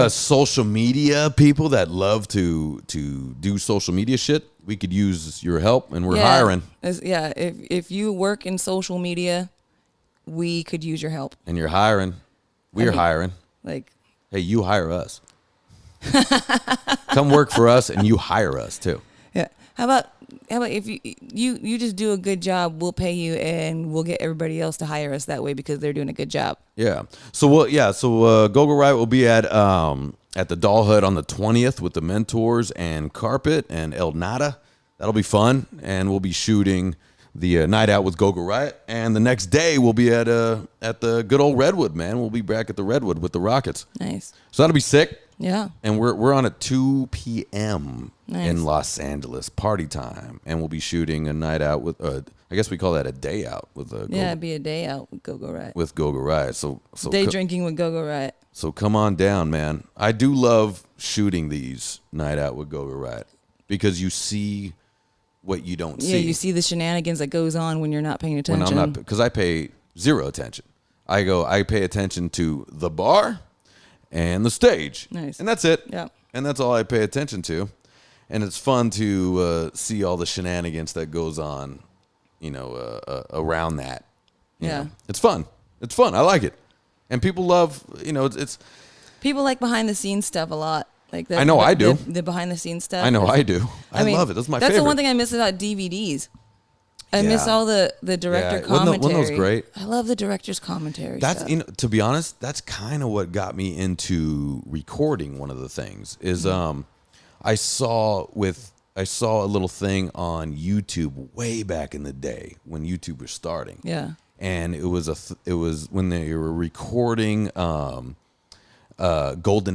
Social media people that love to do social media shit, we could use your help, and we're hiring. If you work in social media, we could use your help. And you're hiring. We're hiring. Like, hey, you hire us. Come work for us, and you hire us too. Yeah. How about if you just do a good job, we'll pay you, and we'll get everybody else to hire us that way because they're doing a good job. Yeah. So Go Riot will be at the Doll Hut on the 20th with the Mentors and Carpet and El Nada. That'll be fun, and we'll be shooting the night out with Go Riot, and the next day we'll be at the good old Redwood, man. We'll be back at the Redwood with the Rockets. Nice. So that'll be sick. Yeah. And we're on at 2 p.m. Nice. in Los Angeles, party time, and we'll be shooting a night out with I guess we call that a day out with it'd be a day out with Go Riot. With Go Riot. So day drinking with Go Riot. So come on down, man. I do love shooting these night out with Go Riot because you see what you don't see. Yeah, you see the shenanigans that goes on when you're not paying attention. When I'm not, because I pay zero attention. I pay attention to the bar and the stage. Nice. And that's it. Yeah. And that's all I pay attention to. And it's fun to see all the shenanigans that goes on, around that. You know. It's fun. It's fun. I like it. And people love, it's people like behind the scenes stuff a lot. Like I know I do. The behind the scenes stuff. I know I do. I love it. That's my favorite. That's the one thing I miss about DVDs. I miss all the director commentary. Wasn't those great? I love the director's commentary. That's stuff. To be honest, that's kind of what got me into recording. One of the things is I saw a little thing on YouTube way back in the day when YouTube was starting. Yeah. And it was when they were recording Golden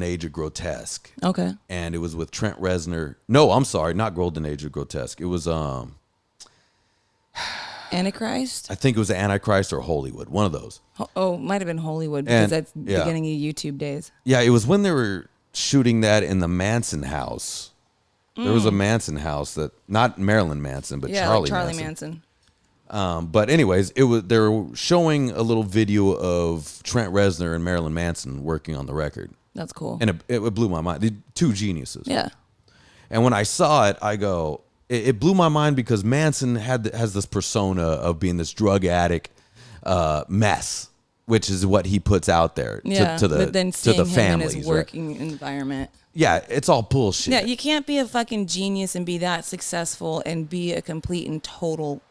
Age of Grotesque. Okay. And it was with Trent Reznor. No, I'm sorry, not Golden Age of Grotesque. It was Antichrist? I think it was Antichrist or Hollywood, one of those. Oh, might have been Hollywood because that's beginning of YouTube days. Yeah, it was when they were shooting that in the Manson house. There was a Manson house that, not Marilyn Manson, but Charlie Manson. But anyways, they were showing a little video of Trent Reznor and Marilyn Manson working on the record. That's cool. And it blew my mind. They're two geniuses. Yeah. And when I saw it, I go, it blew my mind because Manson has this persona of being this drug addict mess, which is what he puts out there to the families. In his working environment. Yeah, it's all bullshit. Yeah, you can't be a fucking genius and be that successful and be a complete and total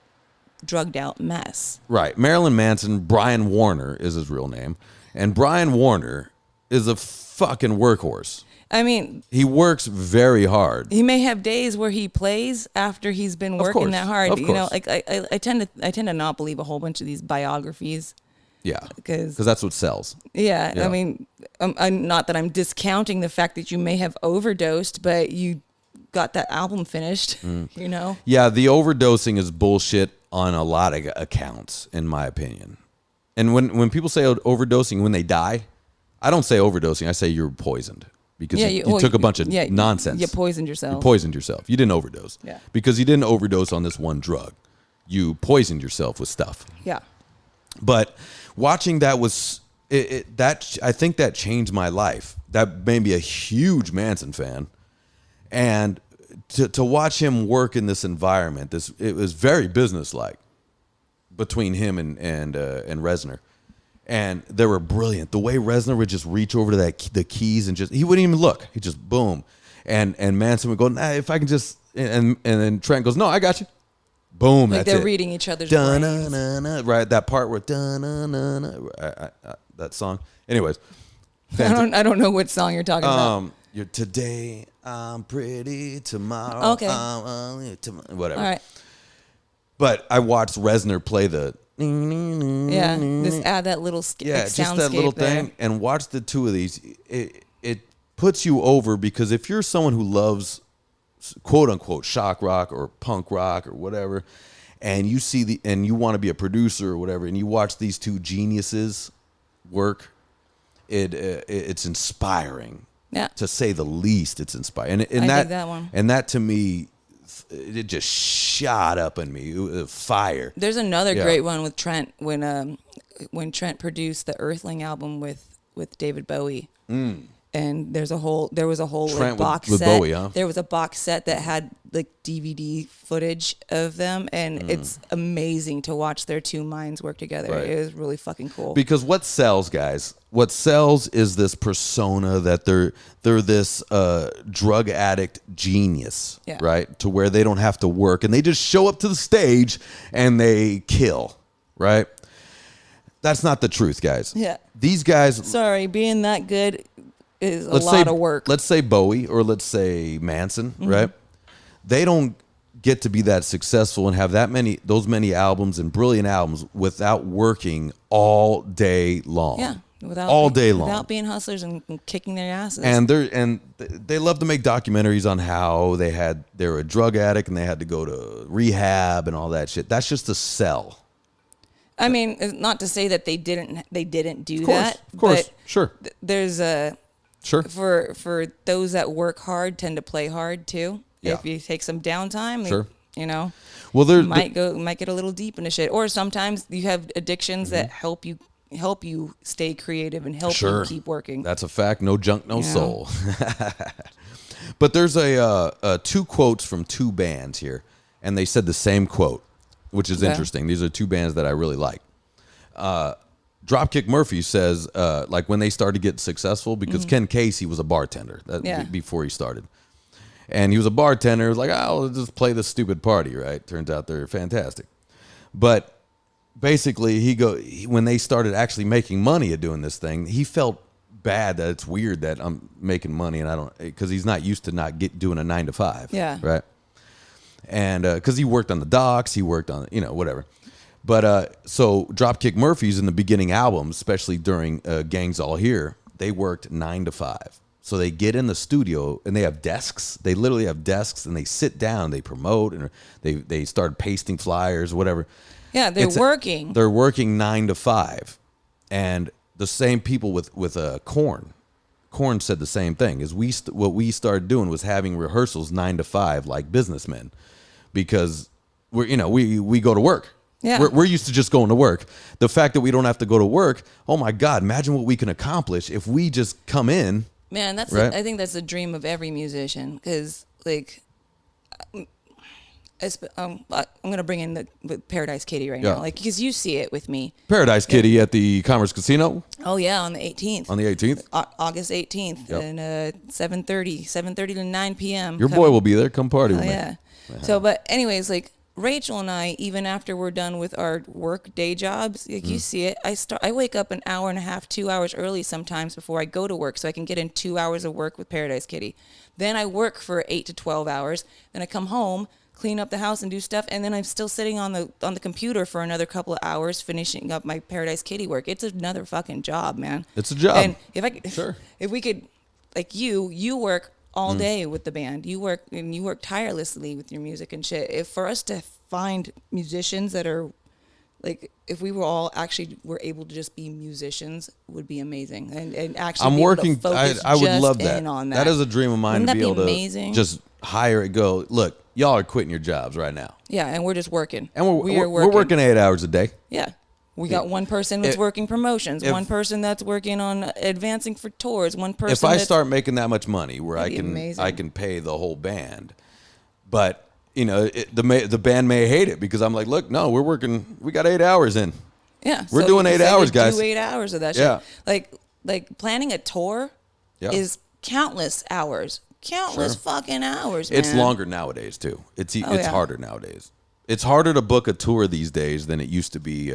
drugged out mess. Right. Marilyn Manson, Brian Warner is his real name. And Brian Warner is a fucking workhorse. I mean, he works very hard. He may have days where he plays after he's been working that hard. Of course. Like I tend to not believe a whole bunch of these biographies. Yeah, because that's what sells. Yeah, I mean, I'm not that I'm discounting the fact that you may have overdosed, but you got that album finished. Yeah, the overdosing is bullshit on a lot of accounts, in my opinion. And when people say overdosing when they die, I don't say overdosing. I say you're poisoned because you took a bunch of nonsense. You poisoned yourself. You poisoned yourself. You didn't overdose. Yeah. Because you didn't overdose on this one drug. You poisoned yourself with stuff. Yeah. But watching that I think that changed my life. That made me a huge Manson fan, and to watch him work in this environment, it was very businesslike between him and Reznor, and they were brilliant. The way Reznor would just reach over to the keys and he wouldn't even look. He just boom, and Manson would go, nah, if I can just, and then Trent goes, no, I got you. Boom, like that's they're it. reading each other's brains. Right, that part where that song. Anyways, I don't know what song you're talking about. You're today I'm pretty, tomorrow okay. Whatever. All right. But I watched Reznor play the just add that little just that little there. thing, and watch the two of these. It puts you over because if you're someone who loves quote unquote shock rock or punk rock or whatever, and you see and you want to be a producer or whatever, and you watch these two geniuses work, it's inspiring. Yeah, to say the least, it's inspiring. And I dig that one. And that to me, it just shot up in me. It was fire. There's another great one with Trent when Trent produced the Earthling album with David Bowie. and there was a whole Trent like, box with set. Bowie, huh? There was a box set that had like DVD footage of them, and it's amazing to watch their two minds work together. Right. It was really fucking cool. Because what sells, guys? What sells is this persona that they're this drug addict genius, Yeah. right? To where they don't have to work and they just show up to the stage and they kill, right? That's not the truth, guys. Yeah. These guys. Sorry, being that good is a lot of work. Let's say Bowie or let's say Manson, right? They don't get to be that successful and have those many albums and brilliant albums without working all day long. Yeah, all day long, without being hustlers and kicking their asses. And they love to make documentaries on how they were a drug addict and they had to go to rehab and all that shit. That's just a sell. I mean, it's not to say that they didn't do that. Of course, but sure. There's a Sure. For those that work hard tend to play hard too. Yeah. If you take some downtime, Sure. you know, Well, you might get a little deep into shit. Or sometimes you have addictions that help you stay creative and help you keep working. That's a fact. No junk, no You soul. But there's two quotes from two bands here, and they said the same quote, which is interesting. These are two bands that I really like. Dropkick Murphy says, like when they started getting successful, because Ken Casey was a bartender before he started. And he was a bartender, like, I'll just play this stupid party, right? Turns out they're fantastic. But basically, when they started actually making money at doing this thing, he felt bad that it's weird that I'm making money and I don't, because he's not used to not doing a 9 to 5. Yeah. Right. And because he worked on the docks, he worked on, whatever. But so Dropkick Murphys in the beginning albums, especially during Gangs All Here, they worked 9 to 5. So they get in the studio and they have desks. They literally have desks and they sit down, they promote, and they start pasting flyers, whatever. Yeah, they're working. They're working 9 to 5. And the same people with Korn. Korn said the same thing. What we started doing was having rehearsals 9 to 5 like businessmen, because we go to work. Yeah. We're used to just going to work. The fact that we don't have to go to work, oh my God, imagine what we can accomplish if we just come in. Man, right? I think that's the dream of every musician, because like, I'm gonna bring in with Paradise Kitty right now, like, because you see it with me. Paradise Kitty at the Commerce Casino. Oh yeah, on the 18th. On the 18th, August 18th, and 7:30 to 9 p.m. Your boy will be there. Come party with me. Yeah. So, but anyways, like, Rachel and I, even after we're done with our work day jobs, like you see it, I wake up an hour and a half, 2 hours early sometimes before I go to work, so I can get in 2 hours of work with Paradise Kitty. Then I work for 8 to 12 hours. Then I come home, clean up the house and do stuff, and then I'm still sitting on the computer for another couple of hours finishing up my Paradise Kitty work. It's another fucking job, man. It's a job. And if we could, like, you work all day with the band. You work tirelessly with your music and shit. If for us to find musicians that are like, if we were all actually were able to just be musicians, would be amazing. And actually, I'm working. I would love that. On that is a dream of mine. Wouldn't to be able amazing? To just hire it. Go look. Y'all are quitting your jobs right now. Yeah, and we're just working. And we're working 8 hours a day. Yeah. We got one person that's working promotions, one person that's working on advancing for tours, one person. If I start making that much money, where I amazing. can pay the whole band, but the band may hate it because I'm like, look, no, we're working. We got 8 hours in. Yeah, we're doing 8 hours, guys. Do 8 hours of that shit. Yeah. Like planning a tour is countless hours, fucking hours. Man. It's longer nowadays too. It's yeah. harder nowadays. It's harder to book a tour these days than it used to be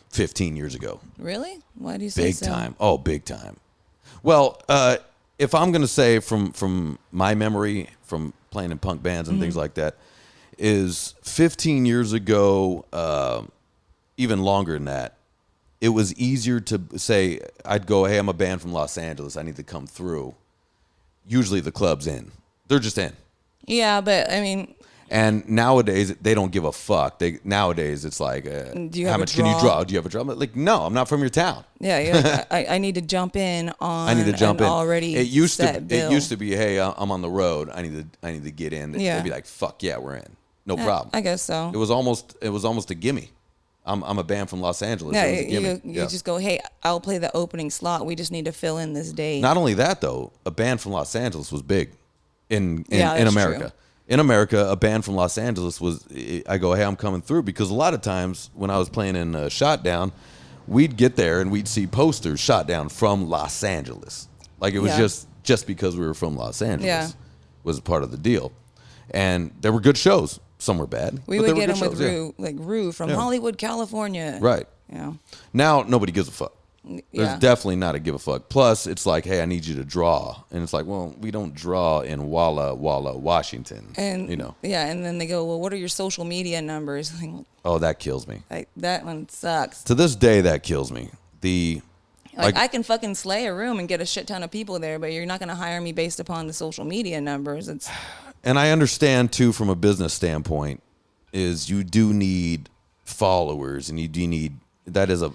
15 years ago. Really? Why do you say so? Big time. Oh, big time. Well, if I'm going to say from my memory, from playing in punk bands and things like that, is 15 years ago, even longer than that, it was easier to say, I'd go, hey, I'm a band from Los Angeles. I need to come through. Usually the club's in. They're just in. Yeah, but I mean... And nowadays, they don't give a fuck. Nowadays, it's like, how much can you draw? Do you have a draw? Like, no, I'm not from your town. Yeah, you're like, I need to jump in on. I need to jump in. Already it used set bill. It used to be, hey, I'm on the road. I need to get in. Yeah. They'd be like, fuck yeah, we're in. No problem. I guess so. It was almost a gimme. I'm a band from Los Angeles. Yeah, It was a gimmick. you just go, hey, I'll play the opening slot. We just need to fill in this date. Not only that, though, a band from Los Angeles was big in that's America. true. In America, a band from Los Angeles was. I go, hey, I'm coming through, because a lot of times when I was playing in Shot Down, we'd get there and we'd see posters Shot Down from Los Angeles. Like it was just because we were from Los Angeles was part of the deal, and there were good shows. Some were bad. We would get them with Rue, like Rue from Hollywood, California. Right. Yeah. Now nobody gives a fuck. There's Yeah. definitely not a give a fuck. Plus, it's like, hey, I need you to draw, and it's like, well, we don't draw in Walla Walla, Washington, And you know. Yeah, and then they go, well, what are your social media numbers? Oh, that kills me. Like that one sucks. To this day, that kills me. Like I can fucking slay a room and get a shit ton of people there, but you're not going to hire me based upon the social media numbers. And I understand too, from a business standpoint, is you do need followers, and you do need that is a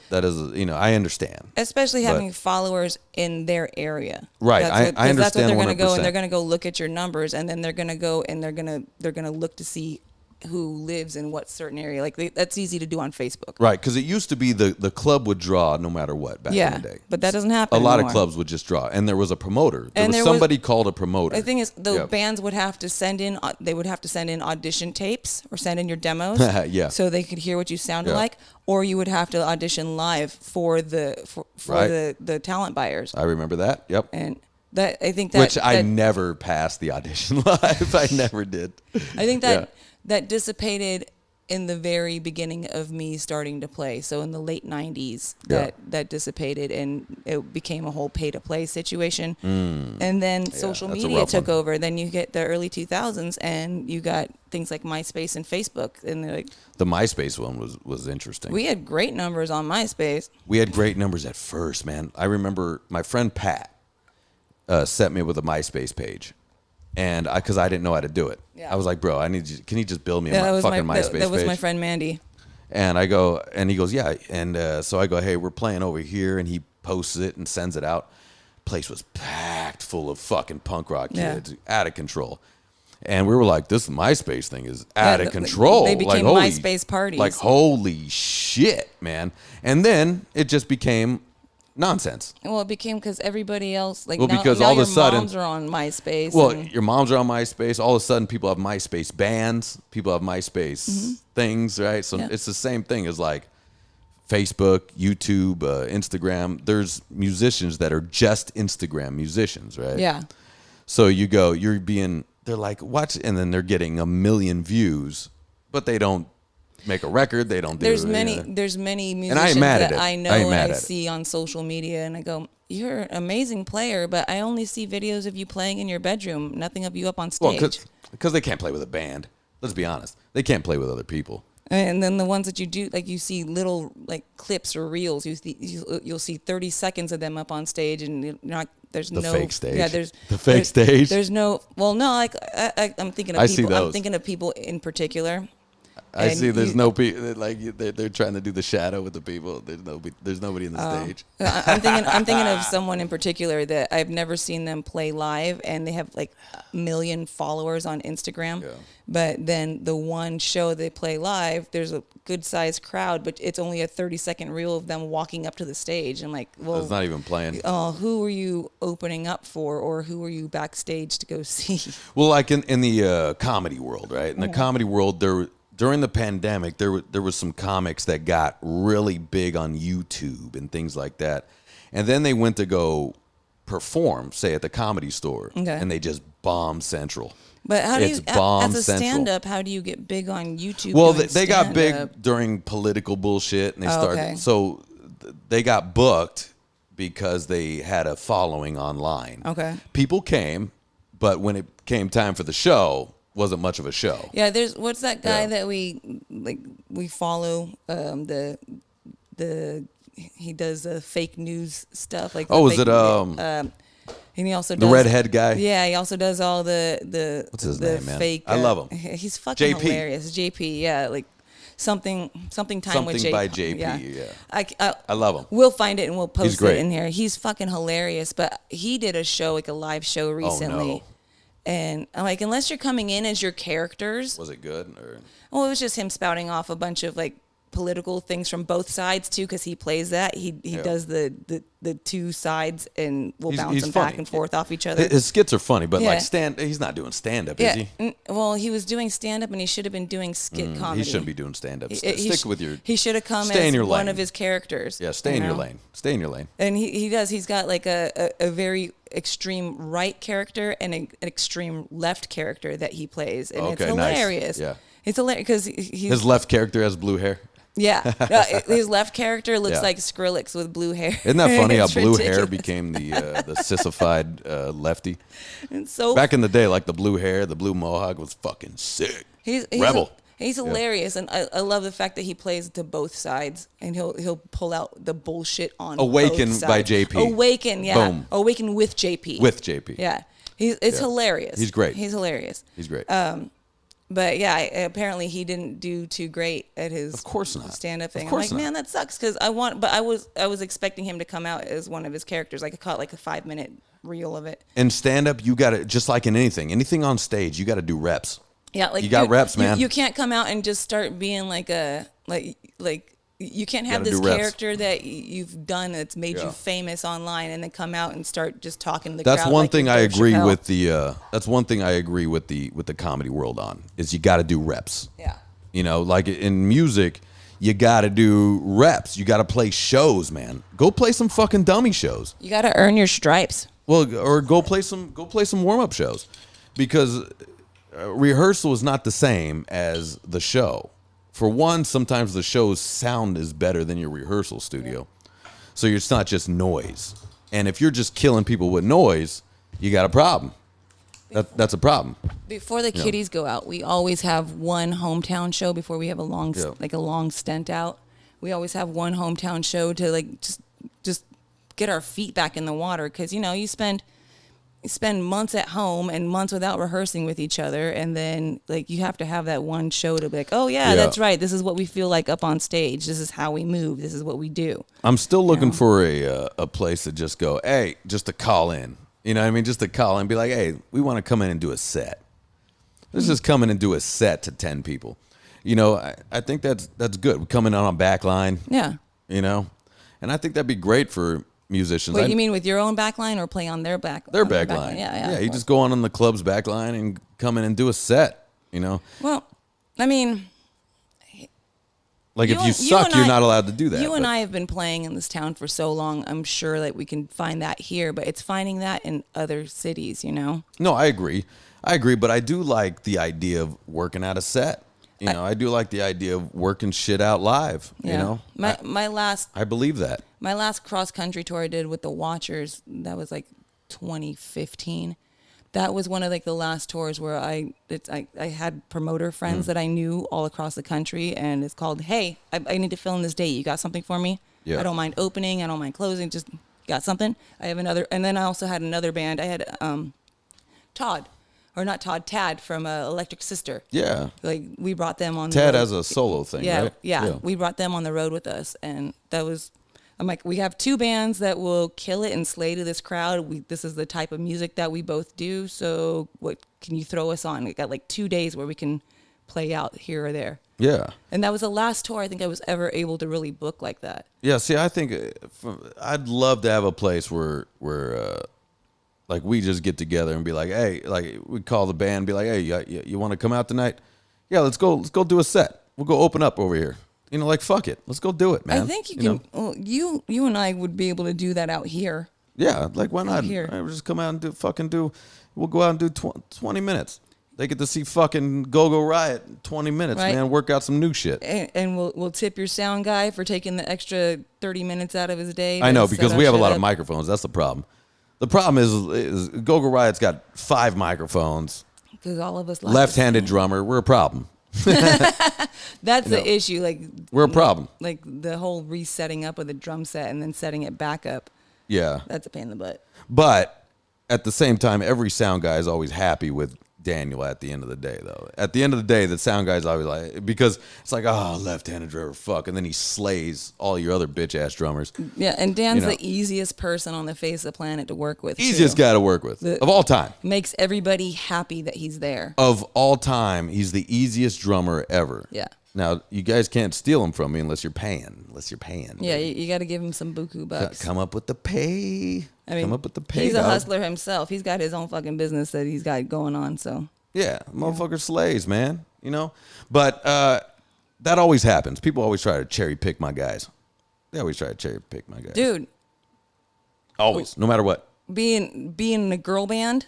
you know, I understand. Especially having followers in their area. Right. I understand. That's what they're going to go, 100%. and they're going to go look at your numbers, and then they're going to go and they're going to look to see who lives in what certain area. Like that's easy to do on Facebook. Right, because it used to be the club would draw no matter what back in the day. But that doesn't happen A lot anymore. of clubs would just draw, and there was a promoter. And There there was was- somebody called a promoter. The thing is, the bands would have to send in. They would have to send in audition tapes or send in your demos, Yeah. so they could hear what you sounded Yeah. like. Or you would have to audition live for Right. the talent buyers. I remember that. Yep. And that I think that Which I never passed the audition live. I never did. I think that that dissipated in the very beginning of me starting to play. So in the late 90s, that dissipated, and it became a whole pay-to-play situation. And then social that's a media rough took one. over. Then you get the early 2000s, and you got things like MySpace and Facebook. And they're like, The MySpace one was interesting. we had great numbers on MySpace. We had great numbers at first, man. I remember my friend Pat set me with a MySpace page, and because I didn't know how to do it, I was like, "Bro, I need you. Can you just build me a fucking MySpace page?" That was my friend Mandy. And I go, and he goes, "Yeah." And so I go, "Hey, we're playing over here," and he posts it and sends it out. Place was packed full of fucking punk rock kids, out of control. And we were like, "This MySpace thing is out of control." They became holy, MySpace parties. Like, holy shit, man! And then it just became nonsense. Well, it became because everybody else, like, Well, now, because now all of a your sudden- moms are on MySpace. Well, and- your moms are on MySpace. All of a sudden, people have MySpace bands. People have MySpace things, right? So it's the same thing as like Facebook, YouTube, Instagram. There's musicians that are just Instagram musicians, right? yeah. So they're like, watch, and then they're getting 1 million views, but they don't make a record. They don't do. There's many musicians I ain't mad at that it. I know I ain't and mad I at it. see on social media, and I go, "You're an amazing player, but I only see videos of you playing in your bedroom, nothing of you up on Well, stage." because they can't play with a band. Let's be honest. They can't play with other people. And then the ones that you do, like you see little like clips or reels, you'll see 30 seconds of them up on stage, and you're not. There's The no fake stage. Yeah, The fake stage. There's no. Well, no, like I'm thinking of I people. see those. I'm thinking of people in particular. I And see. There's you- no people. Like they're trying to do the shadow with the people. There's nobody in the stage. I'm thinking of someone in particular that I've never seen them play live, and they have like 1 million followers on Instagram. Yeah. But then the one show they play live, there's a good sized crowd, but it's only a 30-second reel of them walking up to the stage. And like, well, It's not even playing. who were you opening up for, or who were you backstage to go see? Well, like in the comedy world, right? In the comedy world, during the pandemic, there was some comics that got really big on YouTube and things like that, and then they went to go perform, say at the Comedy Store, and they just bombed Central. But how do It's you, bomb as a central. stand-up, how do you get big on YouTube? Well, doing they got big stand-up? during political bullshit, and they started. okay. So they got booked because they had a following online. Okay. People came, but when it came time for the show, wasn't much of a show. Yeah, there's what's that guy Yeah. that we follow? He does fake news stuff like. Oh, the is fake, it and he also the does, redhead guy? Yeah, he also does all the What's his the name, man? fake. I love him. He's fucking JP. hilarious. JP, yeah, like something time with Something JP. by JP, yeah. I love him. We'll find it and we'll post great. it in here. He's fucking hilarious. But he did a show, like a live show recently. Oh, no. And I'm like, unless you're coming in as your characters. Was it good? Or? Well, it was just him spouting off a bunch of like political things from both sides too, because he plays that. He does the two sides and will bounce them back and forth off each other. His skits are funny, but like he's not doing stand up, is he? Well, he was doing stand up and he should have been doing skit comedy. He shouldn't be doing stand up. Stick with your. He should have come as one of his characters. Yeah, stay in your lane. Stay in your lane. And he does. He's got like a very extreme right character and an extreme left character that he plays, and it's hilarious. Nice. Yeah, it's hilarious because his left character has blue hair. Yeah, his left character looks like Skrillex with blue hair. Isn't that funny how blue hair became the sissified lefty? And so back in the day, like the blue hair, the blue mohawk was fucking sick. He's rebel. He's hilarious, and I love the fact that he plays to both sides, and he'll pull out the bullshit on Awaken both by sides. JP. Awaken, yeah. Boom. Awaken with JP. With JP. Yeah. It's hilarious. He's great. He's hilarious. He's great. But yeah, apparently he didn't do too great at his stand-up thing. Of course I'm like, man, that sucks because I was expecting him to come out as one of his characters. I caught like a 5-minute reel of it. In stand-up, you got to, just like in anything on stage, you got to do reps. Yeah, like you got reps, man. You can't come out and just start being like you can't have this character that you've done that's made you famous online and then come out and start just talking to the crowd. That's one thing I agree with that's one thing I agree with the comedy world on is you got to do reps. Yeah. You know, like in music, you got to do reps. You got to play shows, man. Go play some fucking dummy shows. You got to earn your stripes. Well, or go play some warm-up shows because rehearsal is not the same as the show. For one, sometimes the show's sound is better than your rehearsal studio. So it's not just noise. And if you're just killing people with noise, you got a problem. That's a problem. Before the kiddies go out, we always have one hometown show before we have a long stint out. We always have one hometown show to like just get our feet back in the water because you spend months at home and months without rehearsing with each other, and then like you have to have that one show to be like, oh yeah, that's right, this is what we feel like up on stage, this is how we move, this is what we do. I'm still looking for a place to just go, hey, just to call in, you know what I mean, just to call in and be like, hey, we want to come in and do a set. Let's just come in and do a set to 10 people. I think that's good. We're coming on a back line. Yeah. And I think that'd be great for musicians. Wait, you mean with your own backline or play on their back? Their backline. Yeah. You just go on the club's backline and come in and do a set. Well, I mean, like if you suck, you're not allowed to do that. You and I have been playing in this town for so long. I'm sure that we can find that here, but it's finding that in other cities. No, I agree, but I do like the idea of working out a set. I do like the idea of working shit out live. Yeah. I believe that. My last cross country tour I did with the Watchers, that was like 2015. That was one of like the last tours where I had promoter friends that I knew all across the country, and it's called, hey, I need to fill in this date. You got something for me? Yeah. I don't mind opening. I don't mind closing. Just got something. I have another, and then I also had another band. I had Tad from Electric Sister. Yeah. Like we brought them on. Tad has a solo thing, right? Yeah. We brought them on the road with us, and that was. I'm like, we have two bands that will kill it and slay to this crowd. This is the type of music that we both do. So what can you throw us on? We got like 2 days where we can play out here or there. Yeah. And that was the last tour I think I was ever able to really book like that. Yeah. See, I think I'd love to have a place where like we just get together and be like, hey, like we call the band and be like, hey, you want to come out tonight? Yeah, let's go do a set. We'll go open up over here. Like fuck it. Let's go do it, man. I think you can. Well, you and I would be able to do that out here. Yeah, like why not? Here. We'll just come out and do. We'll go out and do 20 minutes. They get to see fucking Go-Go Riot in 20 minutes, right. Man. Work out some new shit. And we'll tip your sound guy for taking the extra 30 minutes out of his day. I know, because we have a lot of microphones. That's the problem. The problem is Go-Go Riot's got 5 microphones. Because all of us left-handed drummer. We're a problem. That's the issue. Like we're a problem. Like the whole resetting up of the drum set and then setting it back up. Yeah, that's a pain in the butt. But at the same time, every sound guy is always happy with Daniel at the end of the day, though. At the end of the day, the sound guy's always like, because it's like, oh, left-handed drummer, fuck. And then he slays all your other bitch-ass drummers. Yeah, and Dan's the easiest person on the face of the planet to work with. Easiest guy to work with, of all time. Makes everybody happy that he's there. Of all time, he's the easiest drummer ever. Yeah. Now you guys can't steal them from me unless you're paying. Yeah, you got to give him some buku bucks. Come up with the pay. I mean, come up with the pay. He's a dog. hustler himself. He's got his own fucking business that he's got going on. So yeah, motherfucker slays, man. You know, but that always happens. People always try to cherry pick my guys. They always try to cherry pick my guys, dude. Always, no matter what. Being in a girl band,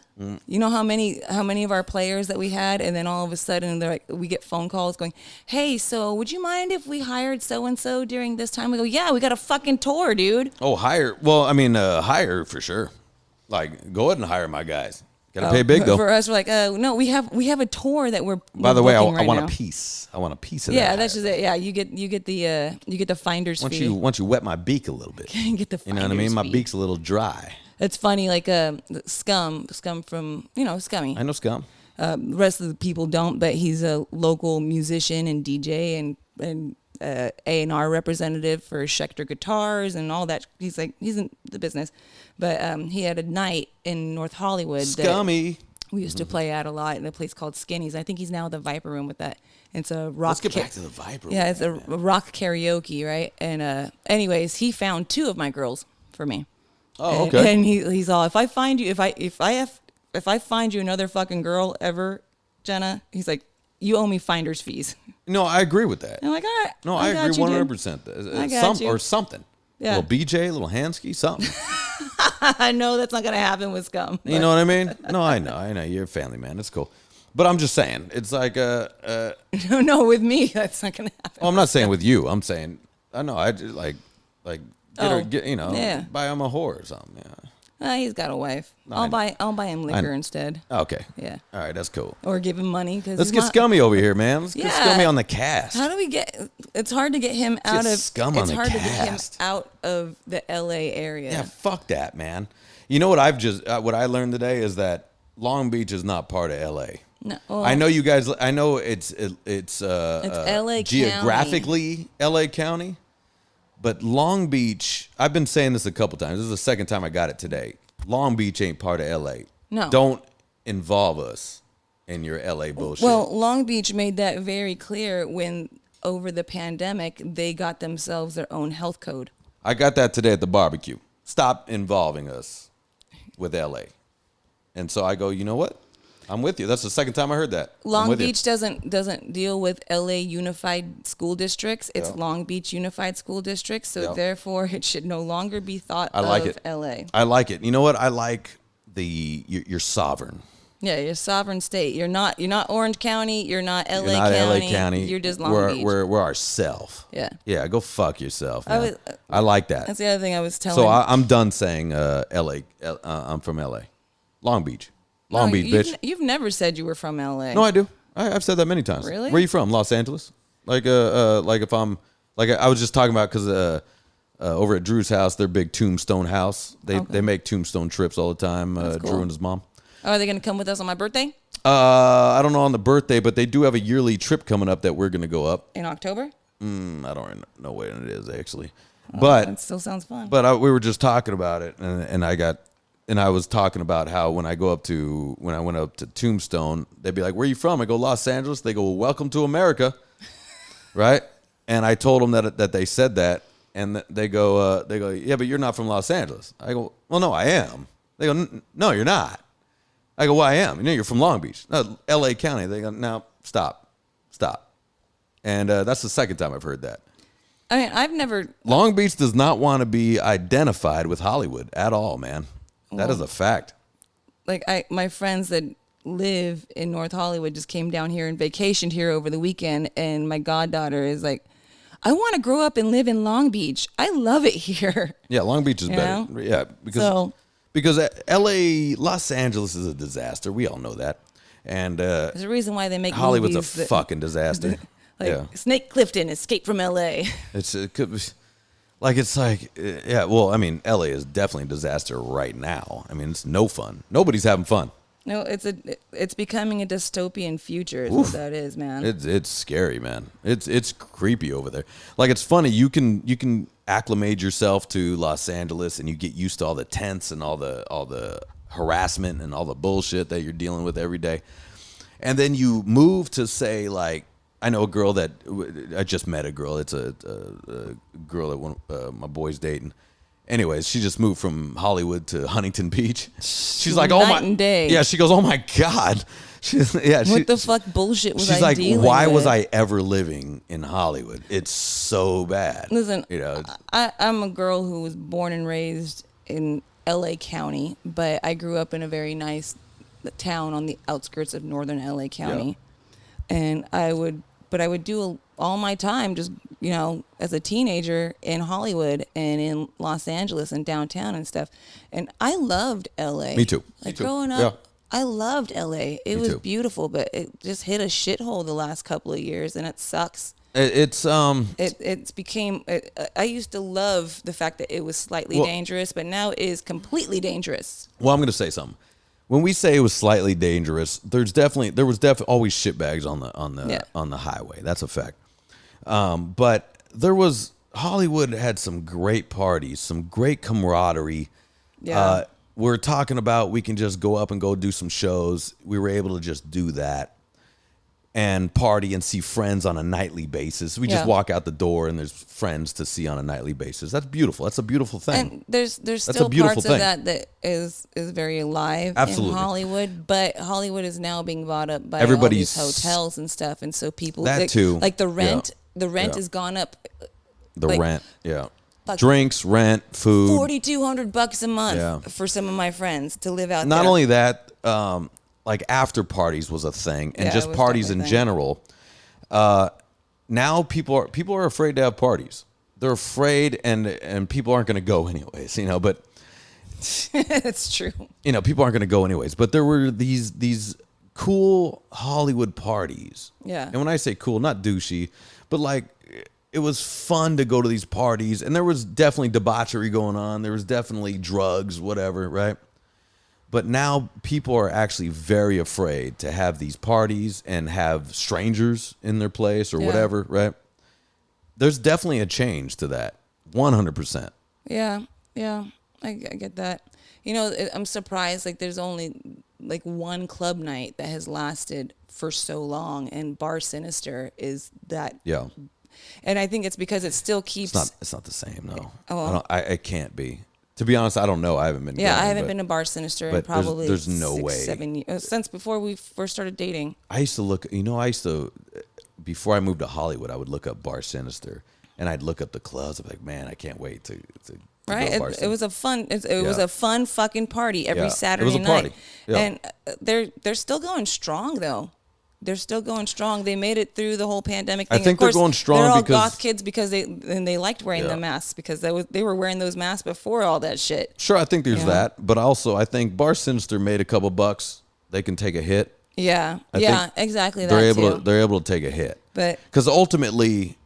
you know how many of our players that we had, and then all of a sudden they're like, we get phone calls going, "Hey, so would you mind if we hired so and so during this time?" We go, "Yeah, we got a fucking tour, dude." Oh, hire. Well, I mean, hire for sure. Like, go ahead and hire my guys. Gotta pay big though. For us, we're like, no, we have a tour that we're. By the way, I right want now. a piece. I want a piece of that. Yeah, that's just it. Yeah, you get the finder's fee. Once you wet my beek a little bit, get the you know what I mean. My fee. beak's a little dry. It's funny, like Scum from Scummy. I know Scum. The rest of the people don't, but he's a local musician and DJ and A&R representative for Schecter Guitars and all that. He's in the business, but he had a night in North Hollywood. Scummy. We used to play at a lot in a place called Skinny's. I think he's now at the Viper Room with that. It's a rock. Let's get back to the Viper Room. Yeah, it's a rock karaoke, right? And anyways, he found 2 of my girls for me. Oh, okay. And he's all, if I find you another fucking girl ever, Jenna, he's like, you owe me finder's fees. No, I agree with that. I'm like, all right. No, I agree 100%. I got you. Or something. Yeah. A little BJ, a little Hansky, something. I know that's not gonna happen with Scum. You know what I mean? No, I know. You're a family man. It's cool. But I'm just saying, it's like no, with me, that's not gonna happen. Oh, I'm not saying with you. I'm saying I know. I just like get yeah. buy him a whore or something. Yeah. He's got a wife. I'll buy him liquor instead. Okay. Yeah. All right, that's cool. Or give him money because Let's get Scummy over here, man. Let's get Yeah. Scummy on the cast. How do we get? It's hard to get him out of. Scum on It's the hard to get him cast. out of the LA area. Yeah, fuck that, man. You know what what I learned today is that Long Beach is not part of LA. No, well, I know you guys. I know it's LA geographically LA County, but Long Beach. I've been saying this a couple times. This is the second time I got it today. Long Beach ain't part of LA. No. Don't involve us in your LA bullshit. Well, Long Beach made that very clear when over the pandemic they got themselves their own health code. I got that today at the barbecue. Stop involving us with LA. And so I go, you know what? I'm with you. That's the second time I heard that. Long Beach doesn't deal with LA Unified School Districts. It's Yeah. Long Beach Unified School Districts. So Yeah. therefore, it should no longer be thought I like of it. LA. I like it. You know what? I like you're sovereign. Yeah, you're a sovereign state. You're not Orange County. You're not LA You're not County. LA County. You're just Long Beach. We're ourself. Yeah. Yeah, go fuck yourself, man. I like that. That's the other thing I was telling. So I'm done saying LA. I'm from LA. Long Beach. Long Beach, bitch. You've never said you were from LA. No, I do. I've said that many times. Really? Where are you from? Los Angeles? Like if I'm like I was just talking about because over at Drew's house, their big Tombstone house. They make Tombstone trips all the time. Cool. Drew and his mom. Oh, are they going to come with us on my birthday I don't know on the birthday, but they do have a yearly trip coming up that we're gonna go up. in October? I don't know when it is actually, but That still sounds fun. But we were just talking about it, and I was talking about how when I went up to Tombstone, they'd be like, "Where are you from?" I go, "Los Angeles." They go, well, "Welcome to America," right? And I told them that they said that, and they go, "Yeah, but you're not from Los Angeles." I go, "Well, no, I am." They go, "No, you're not." I go, "Well, I am. You know, you're from Long Beach, no, L.A. County." They go, "No, stop," and that's the second time I've heard that. I mean, I've never. Long Beach does not want to be identified with Hollywood at all, man. That is a fact. Like my friends that live in North Hollywood just came down here and vacationed here over the weekend, and my goddaughter is like, "I want to grow up and live in Long Beach. I love it here." Yeah, Long Beach is better. know? Yeah, because L.A., Los Angeles is a disaster. We all know that. And There's a reason why they make Hollywood's movies a fucking disaster. like yeah, Snake Clifton, Escape from L.A. it could be, yeah. Well, I mean, L.A. is definitely a disaster right now. I mean, it's no fun. Nobody's having fun. No, it's becoming a dystopian future. Is what that is, man. It's scary, man. It's creepy over there. Like, it's funny. You can acclimate yourself to Los Angeles, and you get used to all the tents and all the harassment and all the bullshit that you're dealing with every day. And then you move to, say, like I know a girl that I just met a girl. It's a girl that my boy's dating. Anyways, she just moved from Hollywood to Huntington Beach. She's like, oh my, and day. Yeah, she goes, oh my God. What the fuck bullshit was I She's like, dealing why with? was I ever living in Hollywood? It's so bad. Listen, you know, I'm a girl who was born and raised in LA County, but I grew up in a very nice town on the outskirts of northern LA County. Yeah. And I would do all my time just, as a teenager in Hollywood and in Los Angeles and downtown and stuff. And I loved LA. Me too. Like growing up, I loved LA. It was beautiful, but it just hit a shithole the last couple of years, and it sucks. It's became. I used to love the fact that it was slightly dangerous, but now it is completely dangerous. Well, I'm going to say something. When we say it was slightly dangerous, there was definitely always shitbags on the highway. That's a fact. But Hollywood had some great parties, some great camaraderie. Yeah. We're talking about we can just go up and go do some shows. We were able to just do that and party and see friends on a nightly basis. We just walk out the door and there's friends to see on a nightly basis. That's beautiful. That's a beautiful thing. And there's still parts of that is very alive in Hollywood, but Hollywood is now being bought up by all these hotels and stuff, and so people like the rent. The rent has gone up. Rent, drinks, rent, food. $4,200 a month for some of my friends to live out there. Not only that, like after parties was a thing, and just parties in general. Now people are afraid to have parties. They're afraid, and people aren't going to go anyways. But that's true. People aren't going to go anyways. But there were these cool Hollywood parties. Yeah. And when I say cool, not douchey, but like it was fun to go to these parties, and there was definitely debauchery going on. There was definitely drugs, whatever, right? But now people are actually very afraid to have these parties and have strangers in their place or whatever, right? There's definitely a change to that, 100%. Yeah, I get that. I'm surprised, like, there's only, like, one club night that has lasted for so long, and Bar Sinister is that. Yeah. And I think it's because it still keeps... It's not the same, no. Oh. It can't be. To be honest, I don't know. I haven't been. Yeah, I haven't been to Bar Sinister in probably there's no way 7 years since before we first started dating. I used to look. Before I moved to Hollywood, I would look up Bar Sinister, and I'd look up the clubs. I'm like, man, I can't wait to right. Go to Bar it was a fun. It was a fun fucking party every Saturday it was a party. night, Yeah. and they're still going strong though. They're still going strong. They made it through the whole pandemic thing. I think they're going strong they're all because goth kids because they liked wearing the masks because they were wearing those masks before all that shit. Sure, I think there's that, but also I think Bar Sinister made a couple bucks. They can take a hit. Yeah, exactly. They're able to take a hit, but because ultimately,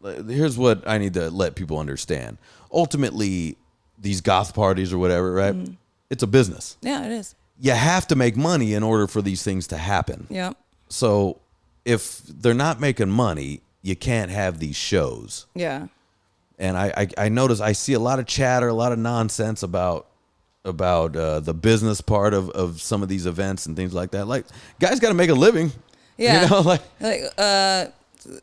here's what I need to let people understand. Ultimately, these goth parties or whatever, right? Mm-hmm. It's a business. Yeah, it is. You have to make money in order for these things to happen. Yeah. So if they're not making money, you can't have these shows. Yeah. And I notice I see a lot of chatter, a lot of nonsense about the business part of some of these events and things like that. Like, guys got to make a living. Yeah.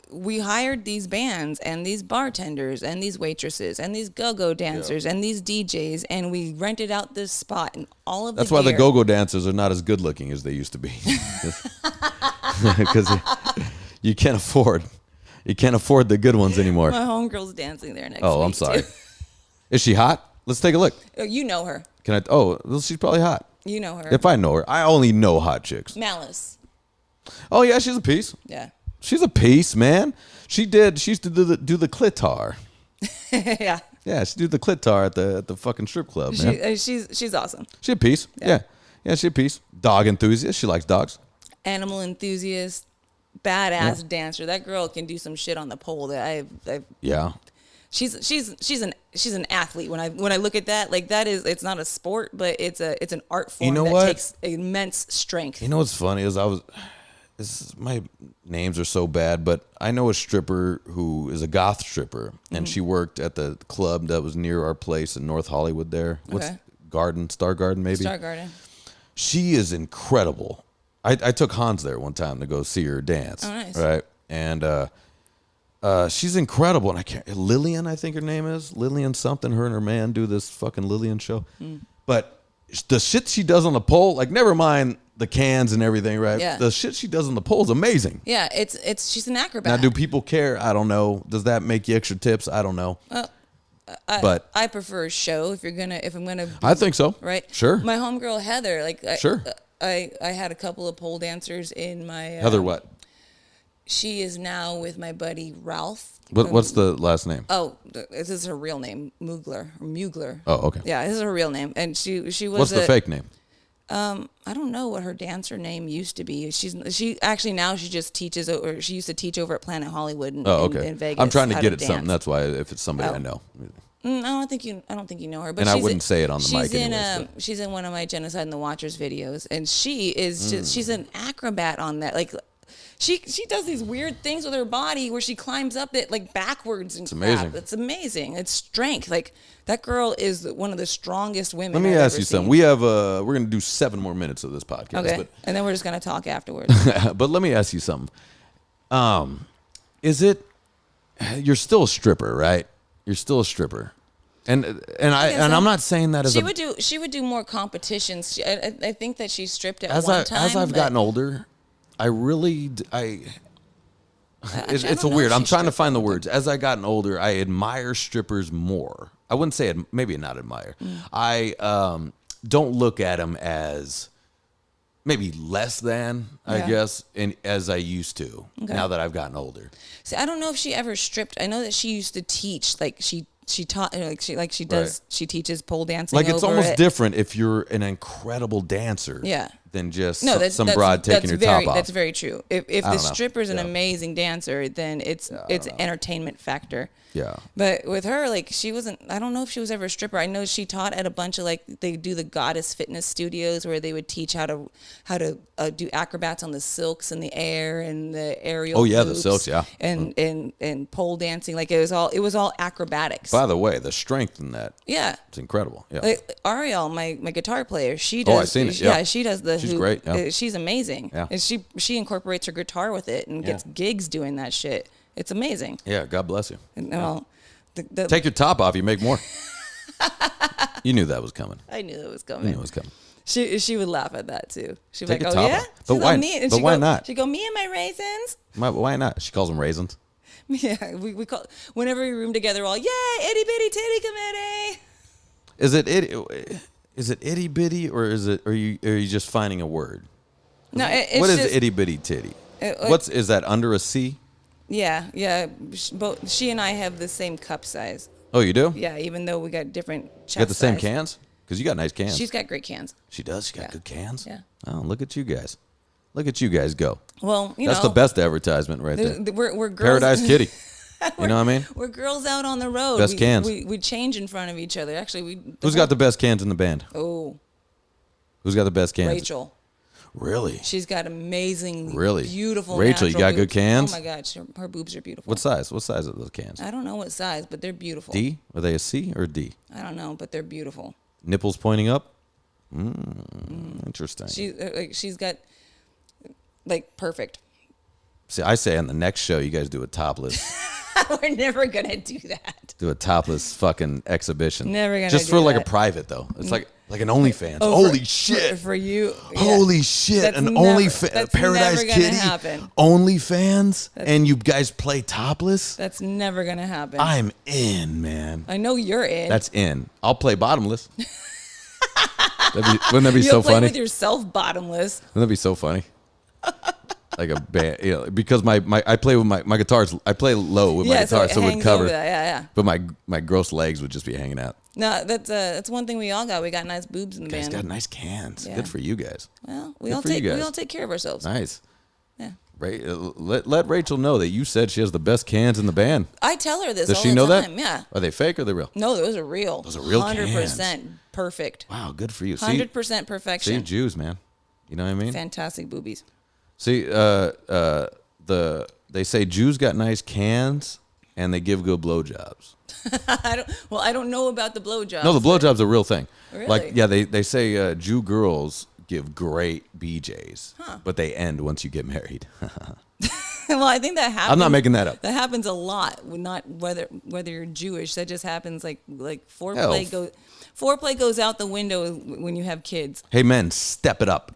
We hired these bands and these bartenders and these waitresses and these go-go dancers and these DJs, and we rented out this spot and all of That's the why gear. the go-go dancers are not as good looking as they used to be. Because you can't afford the good ones anymore. My homegirl's dancing there next week. Oh, I'm sorry. Is she hot? Let's take a look. You know her. Can I? Oh, well, she's probably hot. You know her. If I know her, I only know hot chicks. Malice. Oh yeah, she's a piece. Yeah. She's a piece, man. She used to do the clitar. Yeah. Yeah, she did the clitar at the fucking strip club, man. She's awesome. She a piece. Yeah, she a piece. Dog enthusiast. She likes dogs. Animal enthusiast. Badass dancer. That girl can do some shit on the pole that I've Yeah. She's an athlete. When I look at that, like, that is, it's not a sport, but it's an art form that takes immense strength. You know what's funny is my names are so bad, but I know a stripper who is a goth stripper, and she worked at the club that was near our place in North Hollywood there. What's Star Garden maybe? Star Garden. She is incredible. I took Hans there one time to go see her dance. Oh, nice. Right? and she's incredible. And I can't Lillian, I think her name is Lillian something. Her and her man do this fucking Lillian show, but the shit she does on the pole, like never mind the cans and everything, right? Yeah. The shit she does on the pole is amazing. Yeah, she's an acrobat. Now, do people care? I don't know. Does that make you extra tips? I don't know. But I prefer a show if I'm gonna. I think so. Right. Sure. My homegirl Heather, like Sure. I had a couple of pole dancers in my. Heather, what? She is now with my buddy Ralph. What's the last name? Oh, this is her real name, Mugler. Oh, okay. Yeah, this is her real name, and she was. What's the fake name? I don't know what her dancer name used to be. She actually now she just teaches, or she used to teach over at Planet Hollywood in Vegas. I'm trying to get at dance. something. That's why if it's somebody I know. I don't think you know her, but And I wouldn't say it on the mic she's in anyways, she's in one of my Genocide and the Watchers videos, and she is just, she's an acrobat on that. Like she does these weird things with her body where she climbs up it like backwards and It's amazing. crap. It's amazing. It's strength. Like that girl is one of the strongest women. Let me I've ask ever you seen. something. We have we're gonna do 7 more minutes of this podcast. Okay, and then we're just gonna talk afterwards. But let me ask you something. Is it you're still a stripper, right? You're still a stripper. And I'm not saying that as she would do more competitions. I think that she stripped at as one time. As I've gotten older, I really it's a weird. I'm trying to find the words. As I gotten older, I admire strippers more. I wouldn't say maybe not admire. I don't look at them as maybe less than, I guess, as I used to. Okay. Now that I've gotten older. See, I don't know if she ever stripped. I know that she used to teach. Like she taught. She does. Right. She teaches pole dancing. Like it's over almost it. different if you're an incredible dancer. Yeah. Than just that's broad taking your top off. That's very true. If the don't know. stripper's an Yeah. amazing dancer, then it's entertainment factor. Yeah. But with her, like she wasn't. I don't know if she was ever a stripper. I know she taught at a bunch of they do the goddess fitness studios where they would teach how to do acrobats on the silks in the air and the aerial. Oh yeah, the hoops silks, yeah. And pole dancing. Like it was all acrobatics. By the way, the strength in that. Yeah. It's incredible. Yeah. Like Ariel, my guitar player, she does. I've seen it. Yeah, she does the. She's hoop. great. Yeah. She's amazing. Yeah. And she incorporates her guitar with it and gets gigs doing that shit. It's amazing. Yeah. God bless you. And, well, the Take your top off, you make more. You knew that was coming. I knew it was You coming. knew it was coming. She would laugh at that too. She'd be Take like, your "Oh top yeah." off. But why? But why not? She'd go, "Me and my raisins." Why not? She calls them raisins. Yeah, we call whenever we room together, all yay, itty bitty titty committee. Is it itty bitty or are you just finding a word? No, it's what is just, itty bitty titty? Is that under a C? Yeah. Both she and I have the same cup size. Oh, you do? Yeah, even though we got different chest You got the same size. cans? Because you got nice cans. She's got great cans. She does. She got good cans. Yeah. Oh, look at you guys. Look at you guys go. Well, That's the best advertisement right there. We're girls. Paradise Kitty. You know what I mean? We're girls out on the road. Best cans. We change in front of each other. Actually, Who's got the best cans in the band? Oh, Who's got the best cans? Rachel. Really? She's got amazing, Really? beautiful. Rachel, you natural got good boobs. cans? Oh my God, her boobs are beautiful. What size? What size are those cans? I don't know what size, but they're beautiful. D? Are they a C or D? I don't know, but they're beautiful. Nipples pointing up? Interesting. She's got perfect. See, I say on the next show, you guys do a topless. We're never gonna do that. Do a topless fucking exhibition. Never gonna Just do for like a that. private though. It's like an OnlyFans. Oh, Holy shit. For you. Yeah. Holy shit. That's An never- OnlyFans. that's Paradise never gonna Kitty. happen. OnlyFans. And you guys play topless? That's never gonna happen. I'm in, man. I know you're in. That's in. I'll play bottomless. Wouldn't that be You'll so play funny? with yourself bottomless. Wouldn't that be so funny? Like a band, because I play with my guitars. I play low with my guitar, so it would hangs cover. over that. Yeah. But my gross legs would just be hanging out. No, that's one thing we all got. We got nice boobs in the You guys band. got nice cans. Yeah. Good for you guys. Well, we Good all for you guys. take care of ourselves. Nice. Yeah. Let Rachel know that you said she has the best cans in the band. I tell her this Does all she the know time. that? Yeah. Are they fake or are they real? No, those are real. Those are real 100% perfect. Wow, good for you. 100% perfection. See, Jews, man. You know what I mean? Fantastic boobies. See, they say Jews got nice cans and they give good blowjobs. I don't know about the blowjobs. No, the blowjob's a real thing. Really? Like, yeah, they say Jew girls give great BJs, but they end once you get married. Well, I think that happens. I'm not making that up. That happens a lot. Not whether you're Jewish. That just happens. Like Hell. foreplay goes out the window when you have kids. Hey, men, step it up.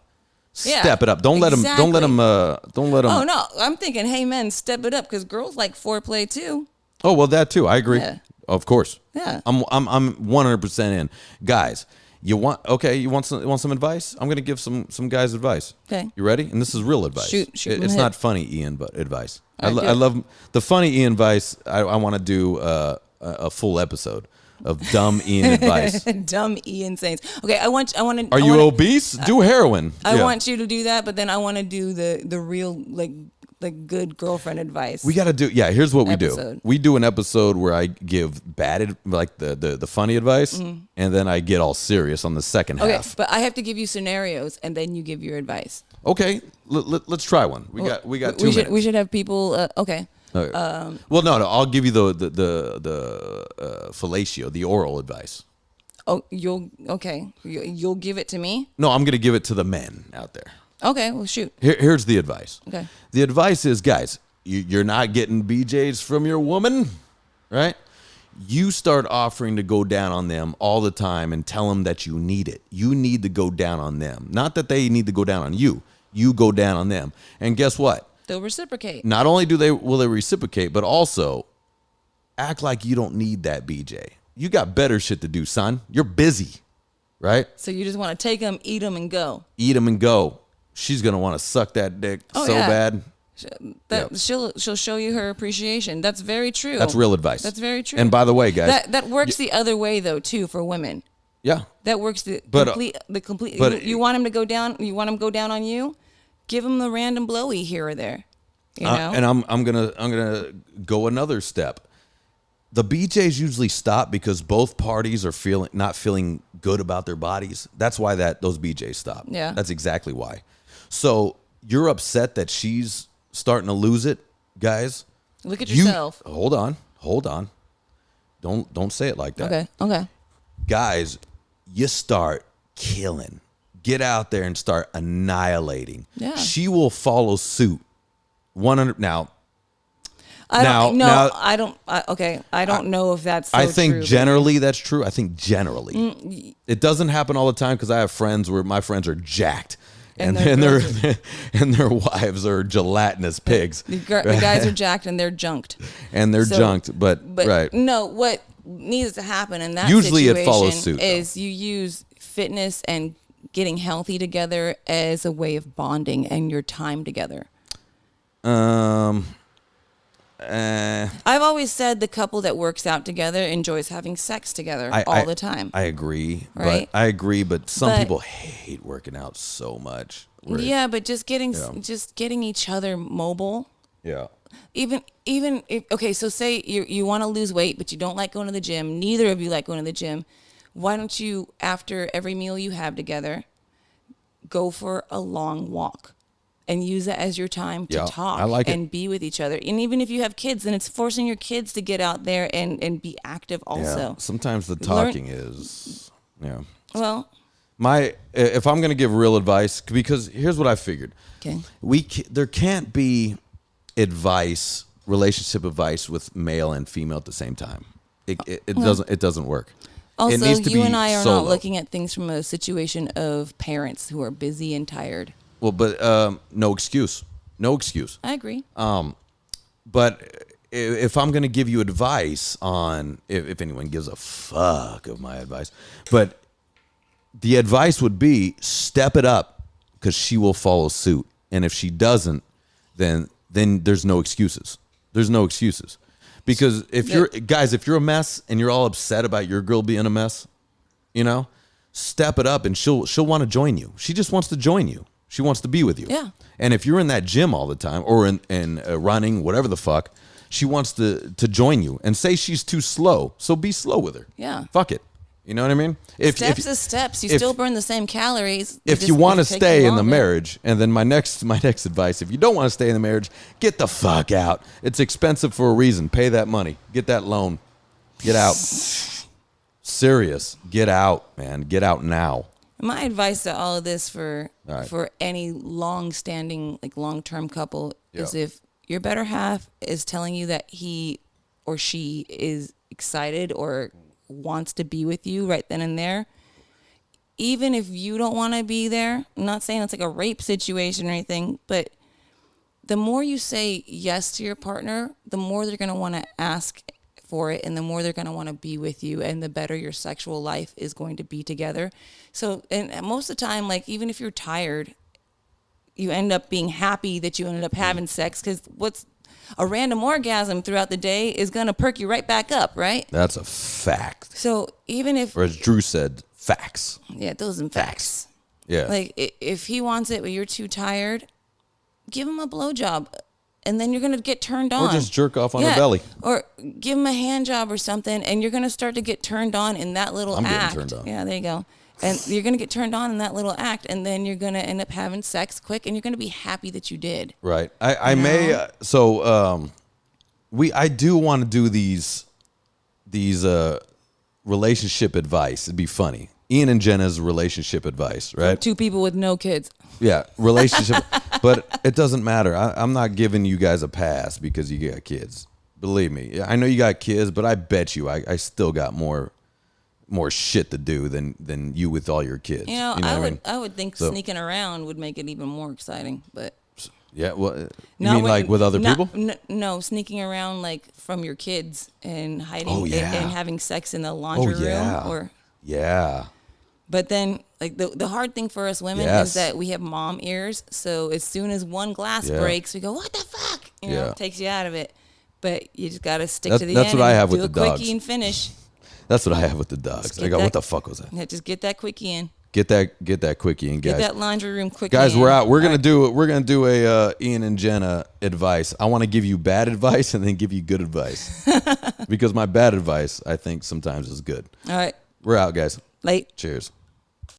Yeah, Step it up. Don't let them. Don't let them. Oh no, I'm thinking, hey men, step it up because girls like foreplay too. Oh well, that too. I agree. Yeah. Of course. Yeah. I'm 100% in. Guys, you want some advice? I'm gonna give some guys advice. Okay. You ready? And this is real advice. Shoot It's not funny Ian, but advice. All right, I love the funny Ian advice. I want to do a full episode of dumb Ian advice. Dumb Ian sayings. Okay, I want to. Are you obese? Do heroin. I want you to do that, but then I want to do the real like good girlfriend advice. We got to do. Yeah, here's what we episode. do. We do an episode where I give the funny advice, and then I get all serious on the second half. But I have to give you scenarios, and then you give your advice. Okay, let's try one. We got 2 minutes. We should have people. Okay. Okay. Well, no. I'll give you the fellatio, the oral advice. Oh, you'll give it to me? No, I'm gonna give it to the men out there. Okay, well shoot. Here's the advice. Okay. The advice is, guys, you're not getting BJs from your woman, right? You start offering to go down on them all the time and tell them that you need it. You need to go down on them. Not that they need to go down on you. You go down on them. And guess what? They'll reciprocate. Not only will they reciprocate, but also act like you don't need that BJ. You got better shit to do, son. You're busy, right? So you just want to take them, eat them, and go. Eat them and go. She's gonna want to suck that dick bad. She'll show you her appreciation. That's very true. That's real advice. That's very true. And by the way, guys, that works the other way though too for women. Yeah, that works the complete. But you want him to go down. You want him to go down on you. Give him the random blowy here or there. You know. And I'm gonna go another step. The BJs usually stop because both parties are not feeling good about their bodies. That's why those BJs stop. Yeah, that's exactly why. So you're upset that she's starting to lose it, guys. Look at yourself. Hold on. Don't say it like that. Okay. Guys, you start killing. Get out there and start annihilating. Yeah. She will follow suit. 100 now. I don't know if that's so I think true, generally that's true. I think generally. It doesn't happen all the time because I have friends where my friends are jacked. And their wives are gelatinous pigs. The guys are jacked and they're junked. But right. No, what needs to happen in that usually situation it follows suit, is you use fitness and getting healthy together as a way of bonding and your time together. I've always said the couple that works out together enjoys having sex together all the time. I agree. Right? But some people hate working out so much. Yeah, but just getting each other mobile. Yeah. Even if, okay, so say you want to lose weight, but you don't like going to the gym. Neither of you like going to the gym. Why don't you, after every meal you have together, go for a long walk? And use it as your time to talk and be with each other. And even if you have kids, then it's forcing your kids to get out there and be active also. Yeah. Sometimes the talking is, yeah. Well, if I'm going to give real advice, because here's what I figured. Okay. There can't be relationship advice with male and female at the same time. It doesn't work. Also, you and I are not looking at things from a situation of parents who are busy and tired. Well, but no excuse. I agree. But if I'm going to give you advice on, if anyone gives a fuck of my advice, but the advice would be step it up because she will follow suit. And if she doesn't, then there's no excuses. There's no excuses. Because if you're a mess and you're all upset about your girl being a mess, step it up and she'll want to join you. She just wants to join you. She wants to be with you. Yeah. And if you're in that gym all the time or in running, whatever the fuck, she wants to join you and say she's too slow. So be slow with her. Yeah. Fuck it. You know what I mean? Steps is steps. You still burn the same calories. If you want to stay in the marriage, and then my next advice, if you don't want to stay in the marriage, get the fuck out. It's expensive for a reason. Pay that money. Get that loan. Get out. Serious. Get out, man. Get out now. My advice to all of this for any long-standing, long-term couple is if your better half is telling you that he or she is excited or wants to be with you right then and there, even if you don't want to be there, I'm not saying it's like a rape situation or anything, but the more you say yes to your partner, the more they're going to want to ask for it, and the more they're going to want to be with you, and the better your sexual life is going to be together. So, and most of the time, like, even if you're tired, you end up being happy that you ended up having sex, because what's a random orgasm throughout the day is going to perk you right back up, right? That's a fact. So even if, or as Drew said, facts. yeah, those are facts. Yeah. Like, if he wants it but you're too tired, give him a blowjob, and then you're going to get turned on. Or just jerk off on her belly. Or give him a hand job or something, and you're going to start to get turned on in that little I'm act. getting turned on. Yeah, there you go. And you're going to get turned on in that little act, and then you're going to end up having sex quick, and you're going to be happy that you did. Right. I do want to do these relationship advice. It'd be funny. Ian and Jenna's relationship advice, right? Two people with no kids. Yeah, relationship. But it doesn't matter. I'm not giving you guys a pass because you got kids. Believe me. I know you got kids, but I bet you I still got more shit to do than you with all your kids. You know, I would think So- sneaking around would make it even more exciting, but Yeah, well, you mean like with other people? No, sneaking around like from your kids and hiding Oh, yeah. and having sex in the laundry room. Yeah. But then, like, the hard thing for us women Yes. is that we have mom ears. So as soon as one glass breaks, we go, "What the fuck?" You know, Yeah. it takes you out of it. But you just gotta stick That's- to the that's end. what I and have do with a the dogs. quickie and finish. That's what I have with the dogs. get I go, that- what the fuck was that? Yeah, just get that quickie in. Get that quickie in, Get guys. that laundry room quickie Guys, in. we're out. We're All gonna do a Ian and Jenna advice. I want to give you bad advice and then give you good advice because my bad advice I think sometimes is good. right. We're out, guys. Late. Cheers.